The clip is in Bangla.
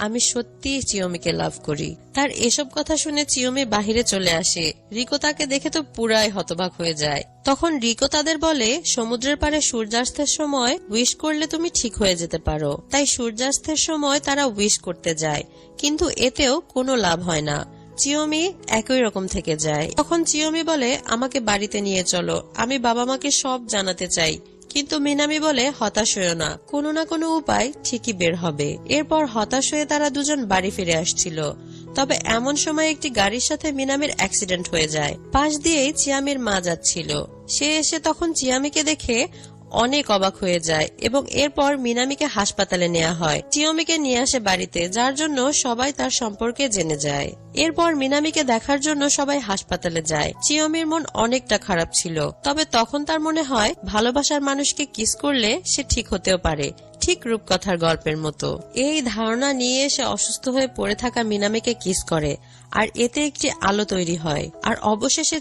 আমি সত্যি চিয়োমিকে লাভ করি। তার এসব কথা শুনে চিয়োমি বাহিরে চলে আসে। রিকো তাকে দেখে তো পুরাই হতবাক হয়ে যায়। তখন রিকো তাদের বলে, সমুদ্রের পাড়ে সূর্যাস্তের সময় উইশ করলে তুমি ঠিক হয়ে যেতে পারো। তাই সূর্যাস্তের সময় তারা উইশ করতে যায়, কিন্তু এতেও কোনো লাভ হয় না। চিয়োমি একই রকম থেকে যায়। তখন চিয়োমি বলে, আমাকে বাড়িতে নিয়ে চলো, আমি বাবা মাকে সব জানাতে চাই। কিন্তু মিনামি বলে, হতাশ হয়েও না, কোনো না কোনো উপায় ঠিকই বের হবে। এরপর হতাশ হয়ে তারা দুজন বাড়ি ফিরে আসছিল। তবে এমন সময় একটি গাড়ির সাথে মিনামির অ্যাক্সিডেন্ট হয়ে যায়। পাশ দিয়েই চিয়ামির মা যাচ্ছিল। সে এসে তখন চিয়ামিকে দেখে অনেক অবাক হয়ে যায় এবং এরপর মিনামিকে হাসপাতালে নেওয়া হয়। চিয়োমিকে নিয়ে আসে বাড়িতে, যার জন্য সবাই তার সম্পর্কে জেনে যায়। এরপর মিনামিকে দেখার জন্য সবাই হাসপাতালে যায়। চিয়োমির মন অনেকটা খারাপ ছিল, তবে তখন তার মনে হয় ভালোবাসার মানুষকে কিস করলে সে ঠিক হতেও পারে, ঠিক রূপকথার গল্পের মতো। এই ধারণা নিয়ে সে অসুস্থ হয়ে পড়ে থাকা মিনামিকে কিস করে, আর এতে একটি আলো তৈরি হয়। আর অবশেষে